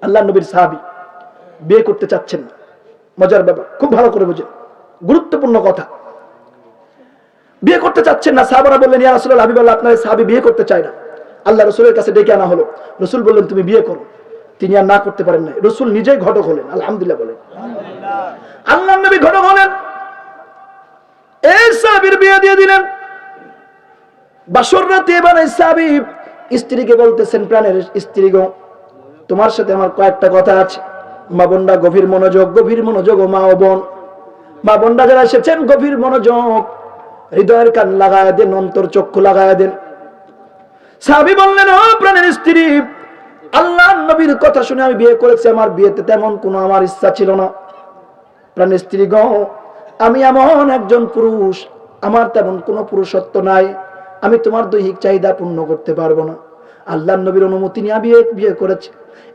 আল্লাহ নবীর সাহাবী বিয়ে করতে চাচ্ছেন না। মজার ব্যাপার, খুব ভালো করে বুঝেন, গুরুত্বপূর্ণ কথা। বিয়ে করতে চাচ্ছেন না। সাহাবারা বললেন, ইয়া রাসূলুল্লাহ, হাবিবাল্লাহ, আপনার সাহাবী বিয়ে করতে চায় না। আল্লাহ রাসূলের কাছে ডেকে আনা হলো। রাসূল বললেন, তুমি বিয়ে করো। তিনি আর না করতে পারেন না। রাসূল নিজেই ঘটক হলেন। আলহামদুলিল্লাহ বলেন। আল্লাহ নবী ঘটক হলেন, এই সাহাবীর বিয়ে দিয়ে দিলেন। বাসর রাতে এবার এই সাহাবী স্ত্রীকে বলতেছেন, প্রাণের স্ত্রী গো, তোমার সাথে আমার কয়েকটা কথা আছে। মা বোনরা গভীর মনোযোগ, গভীর মনোযোগ। ও মা ও বোন, মা বোনরা যারা এসেছেন গভীর মনোযোগ, হৃদয়ের কান লাগায় দেন, অন্তর চক্ষু লাগায় দেন। সাহাবী বললেন, ও প্রাণের স্ত্রী, আল্লাহর নবীর কথা শুনে আমি বিয়ে করেছি। আমার বিয়েতে তেমন কোনো আমার ইচ্ছা ছিল না। প্রাণের স্ত্রী গো, আমি এমন একজন পুরুষ, আমার তেমন কোনো পুরুষত্ব নাই, আমি তোমার দৈহিক চাহিদা পূর্ণ করতে পারবো না। আল্লাহর নবীর অনুমতি নিয়ে বিয়ে করেছি।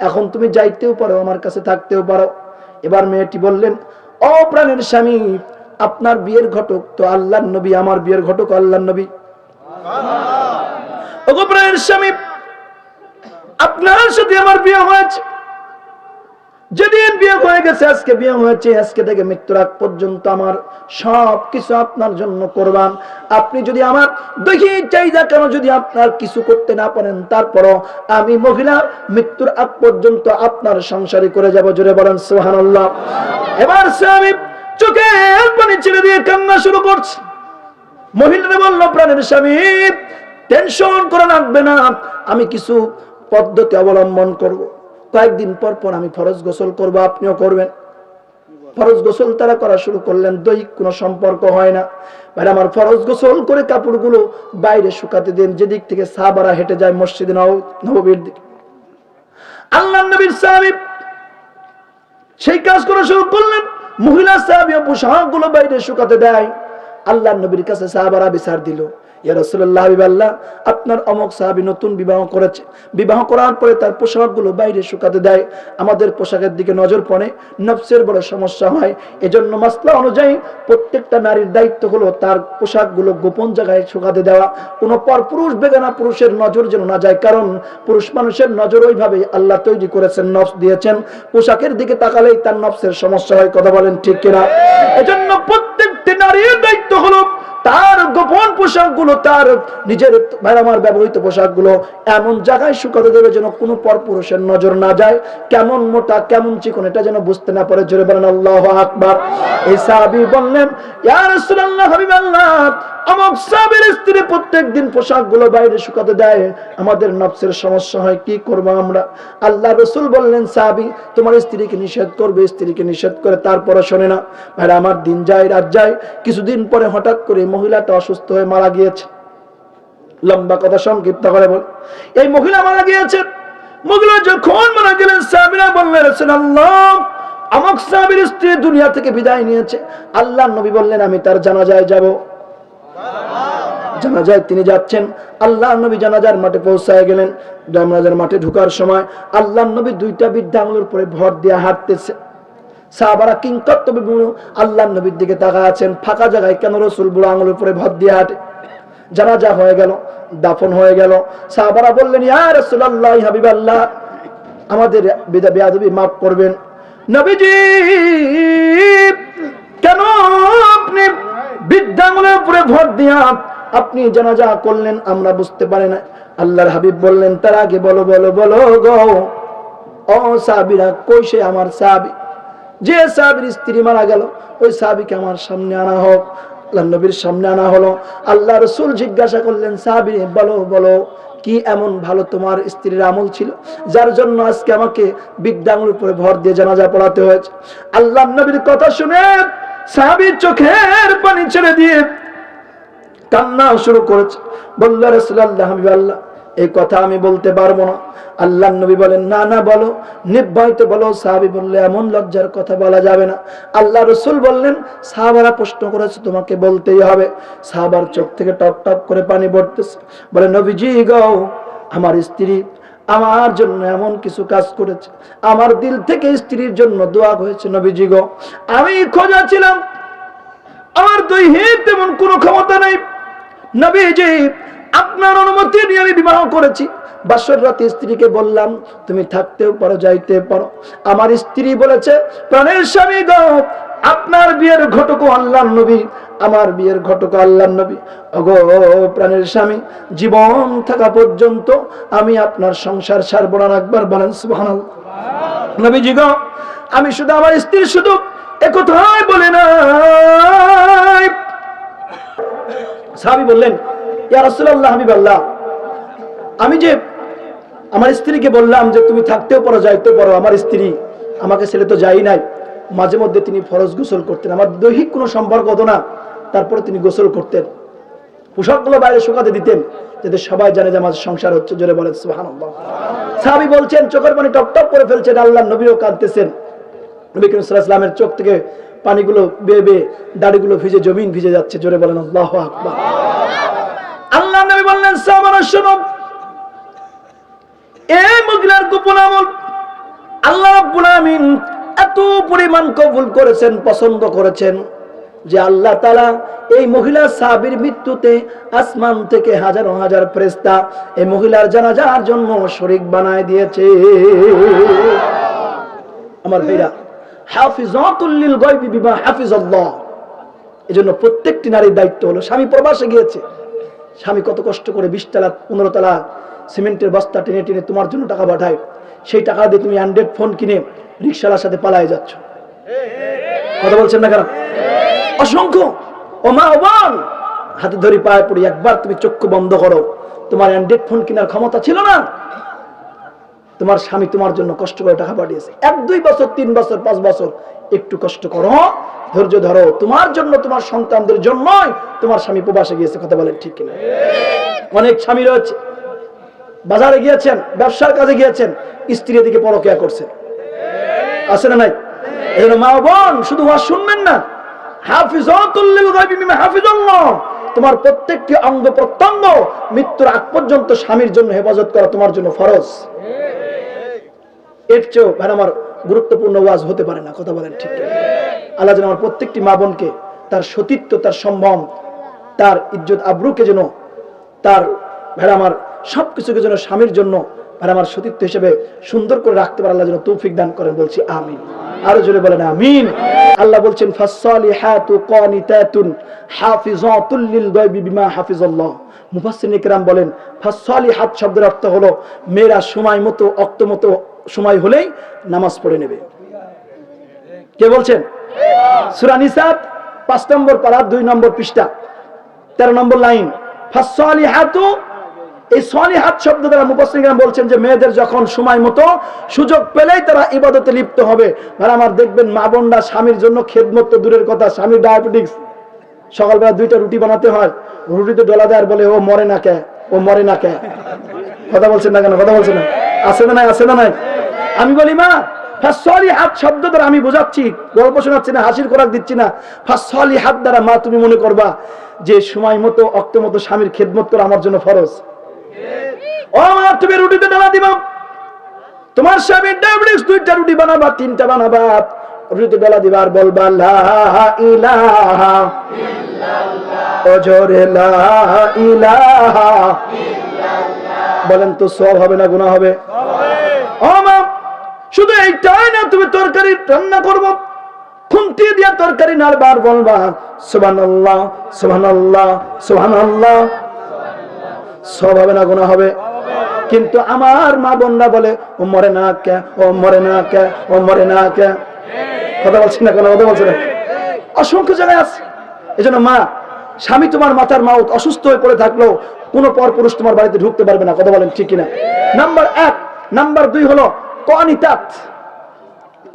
এখন তুমি যাইতেও পারো, আমার কাছে থাকতেও পারো। এবার মেয়েটি বললেন, ও প্রাণের স্বামী, আপনার বিয়ের ঘটক তো আল্লাহর নবী, আমার বিয়ের ঘটক আল্লাহর নবী। ওগো প্রাণের স্বামী, আপনার সাথে আমার বিয়ে হয়েছে। যেদিন বিয়ে হয়ে গেছে, আজকে বিয়ে হয়েছে, আজকে থেকে মৃত্যুর আগ পর্যন্ত আমার সব কিছু আপনার জন্য কোরবান। আপনি যদি আমার দৈহিক চাহিদা কেন যদি আপনার কিছু করতে না পারেন, তারপরও আমি মহিলা মৃত্যুর আগ পর্যন্ত আপনার সংসারী করে যাব। জোরে বলেন সুবহানাল্লাহ। এবার স্বামী চোখে পানি ছেড়ে দিয়ে কান্না শুরু করছে। মহিলারা বলল, প্রাণের স্বামী, টেনশন করা লাগবে না, আমি কিছু পদ্ধতি অবলম্বন করব। কয়েকদিন পর পর আমি ফরজ গোসল করব, আপনিও করবেন। ফরজ গোসল তারা করা শুরু করলেন। দৈহিক কোনো সম্পর্ক হয় না। ভাই আমার, ফরজ গোসল করে কাপড়গুলো বাইরে শুকাতে দেন, যেদিক থেকে সাহাবারা হেঁটে যায় মসজিদে নববীর দিকে। আল্লাহর নবীর সাহাবী সেই কাজ করা শুরু করলেন। মহিলা সাহাবী পোশাকগুলো বাইরে শুকাতে দেয়। আল্লাহর নবীর কাছে সাহাবারা বিচার দিল, ইয়া রাসূলুল্লাহ, হাবিবাল্লাহ, আপনার অমুক সাহাবী নতুন বিবাহ করেছে, বিবাহ করার পরে তার পোশাকগুলো বাইরে শুকাতে দেয়, আমাদের পোশাকের দিকে নজর পড়ে, নফসের বড় সমস্যা হয়। এজন্য মাসলা অনুযায়ী প্রত্যেকটা নারীর দায়িত্ব হলো তার পোশাকগুলো গোপন জায়গায় শুকাতে দেওয়া, কোনো পরপুরুষ বেগানা পুরুষের নজর যেন না যায়। কারণ পুরুষ মানুষের নজর ওইভাবে আল্লাহ তৈরি করেছেন, নফস দিয়েছেন, পোশাকের দিকে তাকালেই তার নফসের সমস্যা হয়। কথা বলেন ঠিক কিনা? এজন্য প্রত্যেকটি নারীর দায়িত্ব হলো তার গোপন পোশাকগুলো, তার নিজের আমার ব্যবহৃত পোশাকগুলো এমন জায়গায় শুকাতে দেবে যেন কোনো পরপুরুষের নজর না যায়। কেমন মোটা কেমন চিকন এটা যেন বুঝতে না পারে। জোরে বলেন আল্লাহু আকবার। এই সাহাবী বললেন, ইয়া রাসূলুল্লাহ, হাবিবাল্লাহ, আমক সাহাবীর স্ত্রী প্রত্যেকদিন পোশাকগুলো বাইরে শুকাতে দেয়, আমাদের নফসের সমস্যা হয়, কি করব আমরা? আল্লাহ রাসূল বললেন, সাহাবী তোমার স্ত্রীকে নিষেধ করবে। স্ত্রীকে নিষেধ করে তারপরে শোনে না। ভাই আমার, দিন যায় রাত যায়, কিছুদিন পরে হঠাৎ করে মহিলাটা অসুস্থ হয়ে মারা গিয়েছে। লম্বা কথা সংক্ষিপ্ত করে বল, এই মহিলা মারা গিয়েছে। মহিলা যখন মারা গেলেন, সাহাবীরা বললেন, রাসূলুল্লাহ, আমক সাহাবীর স্ত্রী দুনিয়া থেকে বিদায় নিয়েছে। আল্লাহর নবী বললেন, আমি তার জানাজায় যাব। জানাজায় তিনি যাচ্ছেন। আল্লাহর নবী জানাজার মাঠে পৌঁছায় গেলেন। জানাজার মাঠে ঢোকার সময় আল্লাহর নবী দুইটা বৃদ্ধা আঙুলের উপরে ভর দিয়ে হাঁটতেছে। সাহাবারা কিংকর্তব্য আল্লাহর নবীর দিকে তাকায় আছেন, ফাঁকা জায়গায় কেন রাসূল বুড়ো আঙুলের উপরে ভর দিয়ে হাঁটে? জানাজা হয়ে গেল, দাফন হয়ে গেল। সাহাবারা বললেন, ইয়া রাসূলুল্লাহ, হাবিবাল্লাহ, আমাদের বেয়াদবি মাফ করবেন। নবীজি, কেন আপনি বৃদ্ধা আঙুলের উপরে ভর দিয়া আপনি জানাজা করলেন? আমরা বুঝতে পারি না। আল্লাহর হাবিব বললেন, তার আগে বলো বলো বলো গো, ও সাহাবীরা, কই সে আমার সাহাবী? যে সাহাবীর স্ত্রী মারা গেল, ওই সাহাবীকে আমার সামনে আনা হোক। আল্লাহর নবীর সামনে আনা হলো। আল্লাহ রাসূল জিজ্ঞাসা করলেন, সাহাবী, বলো বলো, কি এমন ভালো তোমার স্ত্রীর আমল ছিল যার জন্য আজকে আমাকে বৃদ্ধা আঙুলের উপরে ভর দিয়ে জানাজা পড়াতে হয়েছে? আল্লাহর নবীর কথা শুনে সাহাবী চোখের পানি ছেড়ে দিয়ে কান্না শুরু করেছে। বলল, রাসূলুল্লাহ, হাবিবাল্লাহ, এই কথা আমি বলতে পারবো না। আল্লাহর নবী বলেন, না না বলো, নির্ভয়তে বলো। সাহাবী বললে, এমন লজ্জার কথা বলা যাবে না। আল্লাহ রাসূল বললেন, সাহাবারা প্রশ্ন করেছে, তোমাকে বলতেই হবে। সাহাবার চোখ থেকে টপ টপ করে পানি পড়তেছে। বলে, নবীজি গো, আমার স্ত্রী আমার জন্য এমন কিছু কাজ করেছে, আমার দিল থেকে স্ত্রীর জন্য দোয়া হয়েছে। নবীজি গো, আমি খোঁজা ছিলাম, আমার দৈহিক তেমন কোনো ক্ষমতা নাই। নবীজি, আপনার অনুমতি নিয়ে আমি বিবাহ করেছি। বাসর রাতে স্ত্রীকে বললাম তুমি থাকতেও পারো যাইতে পারো। আমার স্ত্রী বলেছে প্রাণের স্বামী গো, আপনার বিয়ের ঘটক আল্লাহর নবী, আমার বিয়ের ঘটক আল্লাহর নবী। ওগো প্রাণের স্বামী, জীবন থাকা পর্যন্ত আমি আপনার সংসার ছাড়বো না। একবার বলেন সুবহানাল্লাহ। নবীজি গো, আমি শুধু আমার স্ত্রী শুধু একথাই বলে নাই। সাহাবী বললেন ইয়া রাসূলুল্লাহ, হাবিবাল্লাহ, আমি যে আমার স্ত্রীকে বললাম যে তুমি থাকতেও পারো যাইতেও পারো, আমার স্ত্রী আমাকে ছেড়ে তো যাই নাই। মাঝে মধ্যে তিনি ফরজ গোসল করতেন, আমার দৈহিক কোনো সম্পর্ক হতো না, তারপরে তিনি গোসল করতেন, পোশাকগুলো বাইরে শুকাতে দিতেন যাতে সবাই জানে যে আমার সংসার হচ্ছে। জোরে বলেন সুবহানাল্লাহ। সাহাবী বলছেন চোখের পানি টপ টপ করে ফেলছেন, আল্লাহর নবীও কাঁদতেছেন। নবী করিম সাল্লাল্লাহু আলাইহি ওয়াসাল্লামের চোখ থেকে পানিগুলো বেয়ে বেয়ে দাড়িগুলো ভিজে জমিন ভিজে যাচ্ছে। জোরে বলেন আল্লাহু আকবার। আল্লাহর নবী বললেন সাহাবারা শুনো, এই মহিলার গোপন আমল আল্লাহ রাব্বুল আমিন এত পরিমাণ কবুল করেছেন, পছন্দ করেছেন যে আল্লাহ তাআলা এই মহিলা সাহাবীর মৃত্যুতে আসমান থেকে হাজার হাজার ফেরেশতা এই মহিলার জানাজার জন্য শরীক বানায় দিয়েছে। আমার ভাইরা, হাফিজাতুল লিল গায়বি বিমা হাফিজাল্লাহ। এজন্য প্রত্যেকটি নারীর দায়িত্ব হলো, স্বামী প্রবাসে গিয়েছে, স্বামী কত কষ্ট করে 20 তলা 15 তলা সিমেন্টের বস্তা টেনে টেনে তোমার জন্য টাকা পাঠায়, সেই টাকা দিয়ে তুমি অ্যান্ড্রয়েড ফোন কিনে রিকশালার সাথে পালায়ে যাচ্ছ। কথা বলছেন না কেন? অসংখ্য ও মা ও বোন, হাতে ধরি পায়ে পড়ি, একবার তুমি চক্ষু বন্ধ করো। তোমার অ্যান্ড্রয়েড ফোন কেনার ক্ষমতা ছিল না, তোমার স্বামী তোমার জন্য কষ্ট করে টাকা পাঠিয়েছে। 1-2 বছর 3 বছর 5 বছর একটু কষ্ট করো, ধৈর্য ধরো, তোমার জন্য তোমার সন্তানদের জন্যই তোমার স্বামী প্রবাসে গিয়েছে। কথা বলেন ঠিক কিনা? অনেক স্বামী রয়েছে বাজারে গিয়েছেন, ব্যবসার কাজে গিয়েছেন, স্ত্রী এদিকে পরকিয়া করছেন, আছে না নাই? এজন্য মা বোন শুধু ওয়াজ শুনবেন না, হাফিজাতুল লিল গায়বি বিমা হাফিজাল্লাহ। তোমার প্রত্যেকটি অঙ্গ প্রত্যঙ্গ মৃত্যুর আগ পর্যন্ত স্বামীর জন্য হেফাজত করা তোমার জন্য ফরজ। এর চেয়েও ভাই আমার গুরুত্বপূর্ণ ওয়াজ হতে পারে না। কথা বলেন ঠিক কিনা? আল্লাহ যেন আমার প্রত্যেকটি মা বোনকে তার সতীত্ব, তার সম্মান, তার ইজ্জত আবরুকে যেন, তার ভাই আমার সবকিছুকে যেন স্বামীর জন্য ভাই আমার সতীত্ব হিসেবে সুন্দর করে রাখতে পারে আল্লাহ যেন তৌফিক দান করেন। বলছি আমিন। আরো জোরে বলেন আমিন। আল্লাহ বলছেন ফাসসালিহাতু কানিতাতুন হাফিজাতুল লিল গায়বি বিমা হাফিজাল্লাহ। মুফাসসিরিন কিরাম বলেন ফাসসালিহাত শব্দের অর্থ হলো মেয়েরা সময় মতো অক্ত মতো সময় হলেই নামাজ পড়ে নেবে। কে বলছেন? সূরা নিসা 5 নম্বর পারা 2 নম্বর পৃষ্ঠা 13 নম্বর লাইন। ফাসসালিহাতু, এই সালিহাত শব্দ দ্বারা মুফাসসিরিন বলছেন যে মেয়েদের যখন সময় মতো সুযোগ পেলেই তারা ইবাদতে লিপ্ত হবে। আর আমার দেখবেন মা বোনরা স্বামীর জন্য খেদমত তো দূরের কথা, স্বামীর ডায়াবেটিস, সকালবেলা 2টা রুটি বানাতে হয়, রুটিতে ডলা দেয় আর বলে ও মরে না কে, ও মরে না কে। কথা বলছেন না কেন? কথা বলছেন না? আছে না নাই? আছে না নাই? আমি বলি মা, ফাসসালিহাত শব্দ দ্বারা আমি বোঝাচ্ছি, গল্প শোনাচ্ছি না, হাসির খোরাক দিচ্ছি না। ফাসসালিহাত দ্বারা মা তুমি মনে করবা যে সময় মতো অক্ত মতো স্বামীর খেদমত করা আমার জন্য ফরজ। ও মা, তুমি রুটিতে ডালা দিবা, তোমার স্বামীর ডায়াবেটিস, 2টা রুটি বানাবা 3টা বানাবা, রুটিতে ডালা দিবা আর বলবা লা ইলাহা ইল্লাল্লাহ, ওজোরে লা ইলাহা ইল্লাল্লাহ। বলেন তো সওয়াব হবে না গুনাহ হবে? ও মা, শুধু এইটাই না, তুমি তরকারি রান্না করবো, খুন্তি দিয়া তরকারি নাড়বার বলবা সুবহানাল্লাহ সুবহানাল্লাহ সুবহানাল্লাহ। সওয়াব হবে না গুনাহ হবে? কিন্তু আমার মা বোনরা বলে ও মরে না কে, ও মরে না কে, ও মরে না কে। কথা বলছেন না কেন? কথা বলছেন না? অসংখ্য জায়গায় আছে। এজন্য মা, স্বামী তোমার মাথার মাউথ অসুস্থ হয়ে পড়ে থাকলো কোনো পরপুরুষ তোমার বাড়িতে ঢুকতে পারবে না। কথা বলেন ঠিক কিনা? নাম্বার 1। নাম্বার 2 হলো কানিতাত।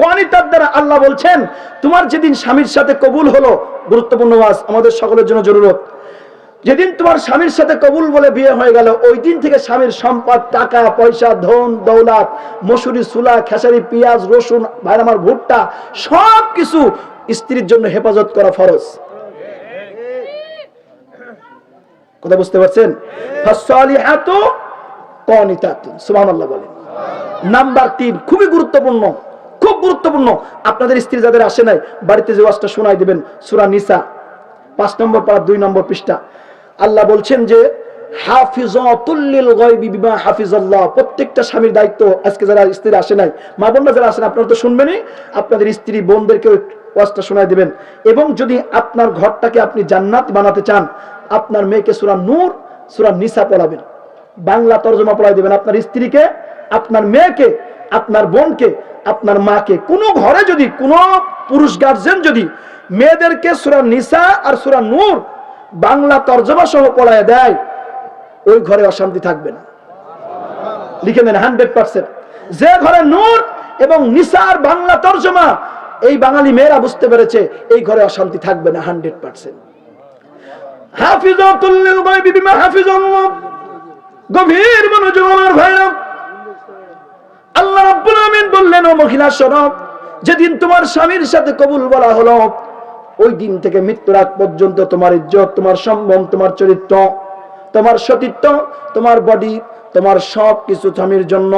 কানিতাত দ্বারা আল্লাহ বলছেন তোমার যেদিন স্বামীর সাথে কবুল হলো, গুরুত্বপূর্ণ ওয়াজ আমাদের সকলের জন্য জরুরত, যেদিন তোমার স্বামীর সাথে কবুল বলে বিয়ে হয়ে গেল, ওই দিন থেকে স্বামীর সম্পদ, টাকা পয়সা, ধন দৌলত, মসুরি, সুলা, খেসারি, পেঁয়াজ, রসুন, ভাই আমার ভুট্টা, সবকিছু স্ত্রীর জন্য হেফাজত করা ফরজ। কথা বুঝতে পারছেন? ফাসসালিহাতু কানিতাতুন, সুবহানাল্লাহ বলেন। নাম্বার 3 খুবই গুরুত্বপূর্ণ, খুব গুরুত্বপূর্ণ। আপনাদের স্ত্রী যাদের আসে নাই, বাড়িতে যে ওয়াজটা শোনাই দিবেন, সূরা নিসা 5 নম্বর পারা 2 নম্বর পৃষ্ঠা। আল্লাহ বলছেন যে হাফিজাতুল লিল গায়বি বিমা হাফিজাল্লাহ। প্রত্যেকটা স্বামীর দায়িত্ব, আজকে যারা স্ত্রী আসে নাই, মা বোনরা যারা আসেন, আপনারা তো শুনবেনই, আপনাদের স্ত্রী বোনদেরকে ওয়াজটা শোনায় দিবেন। এবং যদি আপনার ঘরটাকে আপনি জান্নাত বানাতে চান, আপনার মেয়েকে সূরা নূর, সূরা নিসা পড়াবেন, বাংলা তরজমা পড়ায় দিবেন। আপনার স্ত্রীকে, আপনার মেয়েকে, আপনার বোনকে, আপনার মাকে, কোন ঘরে যদি কোন পুরুষ গার্জেন যদি মেয়েদেরকে সূরা নিসা আর সূরা নূর বাংলা তরজমা সহ পড়ায় দেয়, ওই ঘরে অশান্তি থাকবে না। লিখে নেন 100%। যে ঘরে নূর এবং নিসার বাংলা তরজমা এই বাঙালি মেয়েরা বুঝতে পেরেছে, এই ঘরে অশান্তি থাকবে না 100%। হাফিজাতুল লিল গায়বি বিমা হাফিজাল্লাহ। গভীর মনোযোগ আমার ভাইরা, আল্লাহ রাব্বুল আমিন বললেন, ও মহিলা শোনো, যেদিন তোমার স্বামীর সাথে কবুল বলা হলো, ওই দিন থেকে মৃত্যুর আগ পর্যন্ত তোমার ইজ্জত, তোমার সম্মান, তোমার চরিত্র, তোমার সতীত্ব, তোমার বডি, তোমার সব কিছু স্বামীর জন্য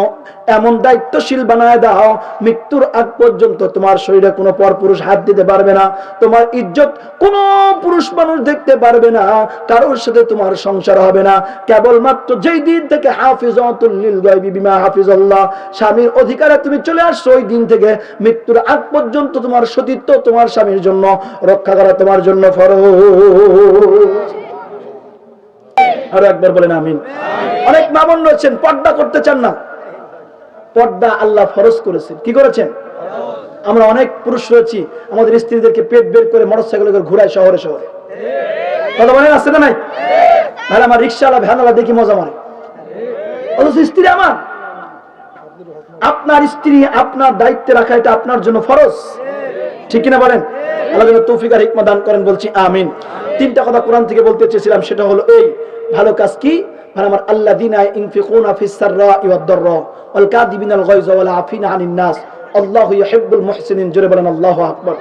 এমন দায়িত্বশীল বানায় দাও, মৃত্যুর আগ পর্যন্ত তোমার শরীরে কোনো পরপুরুষ হাত দিতে পারবে না, তোমার ইজ্জত কোনো পুরুষ মানুষ দেখতে পারবে না, কারোর সাথে তোমার সংসার হবে না। কেবলমাত্র যেই দিন থেকে হাফিজাতুল লিল গায়বি বিমা হাফিজাল্লাহ, স্বামীর অধিকারে তুমি চলে আসছো, ওই দিন থেকে মৃত্যুর আগ পর্যন্ত তোমার সতীত্ব তোমার স্বামীর জন্য রক্ষা করা তোমার জন্য ফরজ। আরো একবার বলেন আমিন। অনেক মা বোন রয়েছেন পর্দা করতে চান না, পর্দা আল্লাহ ফরজ করেছেন। কি করেছেন? আমরা অনেক পুরুষ রয়েছি, আমাদের স্ত্রীদেরকে পেট বের করে মোটরসাইকেল করে ঘুরায় শহরে শহরে, কথা বলেন আছে না নাই? তাহলে আমার রিক্সাওয়ালা ভ্যানওয়ালা দেখি মজা মারে, অথচ স্ত্রী আমার। আপনার স্ত্রী আপনার দায়িত্বে রাখা, এটা আপনার জন্য ফরজ, ঠিক কিনা বলেন? আল্লাহ যেন তৌফিক আর হিকমত দান করেন, বলছি আমিন। তিনটা কথা কোরআন থেকে বলতে চেয়েছিলাম, সেটা হলো এই ভালো কাজ কি? মানে আমার আল্লাযীনা ইনফিকুনা ফিস সাররা'i ওয়াদ দাররা ওয়াল কাযিবিনাল গায়যা ওয়াল আফিনা আনিন নাস আল্লাহু ইউহিব্বুল মুহসিনিন। জোরে বলেন আল্লাহু আকবার।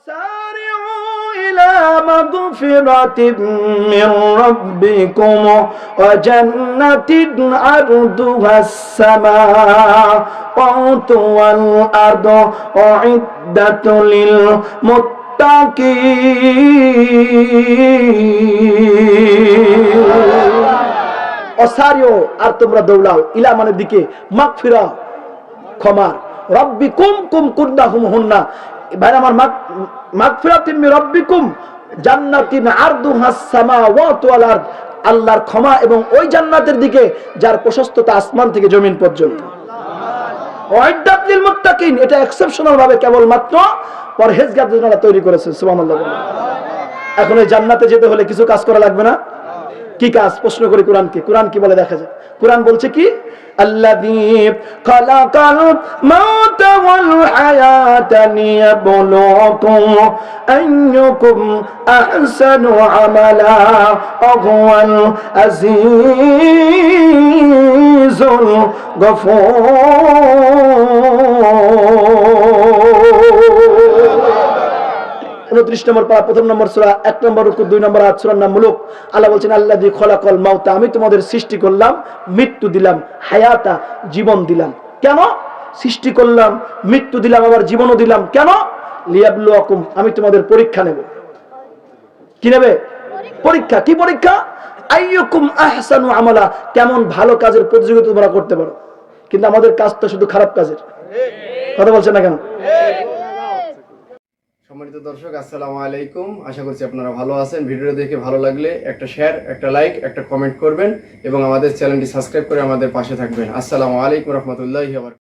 সারি'উ ইলা মাগফিরাতিন মির রাব্বিকুম ওয়া জান্নাতিন আরদুহাস সামাওয়াতু ওয়াল আরদু উ'ইদ্দাতু লিল অসারিও, আর তোমরা দৌড়াও, ইলা মানের দিকে, মাগফিরা ক্ষমা, রাব্বিকুম কুম কুন্নাহুম হুন্না, ভাই আমার মাগফিরাতিন মির রাব্বিকুম জান্নাতিন আরদুহাস সামাওয়াতু ওয়াল আরদ, আল্লাহর ক্ষমা এবং ওই জান্নাতের দিকে যার প্রশস্ততা আসমান থেকে জমিন পর্যন্ত। উ'ইদ্দাত লিল মুত্তাকিন, এটা এক্সেপশনাল ভাবে কেবলমাত্র পরহেজগারদের জন্য তৈরি করেছেন। সুবহানাল্লাহ। এখন এই জান্নাতে যেতে হলে কিছু কাজ করা লাগবে না? কি কাজ? প্রশ্ন করি কোরআনকে, কোরআন কি বলে দেখা যায়। কোরআন বলছে কি? আল্লাযী খালাকাল মাউতা ওয়াল হায়াতা লিয়াবলুয়াকুম আইয়ুকুম আহসানু আমালা ওয়া হুয়াল আজিজুল গফুর। 29 নম্বর পারা, 1 নম্বর সূরা, 1 নম্বর রুকু, 2 নম্বর আয়াত, সূরার নাম মুলুক। আল্লাহ বলছেন আল্লাযী খালাকাল মাউতা, আমি তোমাদের সৃষ্টি করলাম, মৃত্যু দিলাম, হায়াতা জীবন দিলাম। কেন সৃষ্টি করলাম, মৃত্যু দিলাম, আবার জীবনও দিলাম? কেন? লিয়াবলুয়াকুম, আমি তোমাদের পরীক্ষা নেব। কি নেবে? পরীক্ষা। কি পরীক্ষা? আইয়ুকুম আহসানু আমালা, কেমন ভালো কাজের প্রতিযোগিতা তোমরা করতে পারো। কিন্তু আমাদের কাজ তো শুধু খারাপ কাজের, কথা বলছেন না কেন? সম্মানিত দর্শক, আসসালামু আলাইকুম। আশা করছি আপনারা ভালো আছেন। ভিডিও দেখে ভালো লাগলে একটা শেয়ার, একটা লাইক, একটা কমেন্ট করবেন এবং আমাদের চ্যানেলটি সাবস্ক্রাইব করে আমাদের পাশে থাকবেন। আসসালামু আলাইকুম রহমতুল্লাহি ওয়া বারাকাতুহু।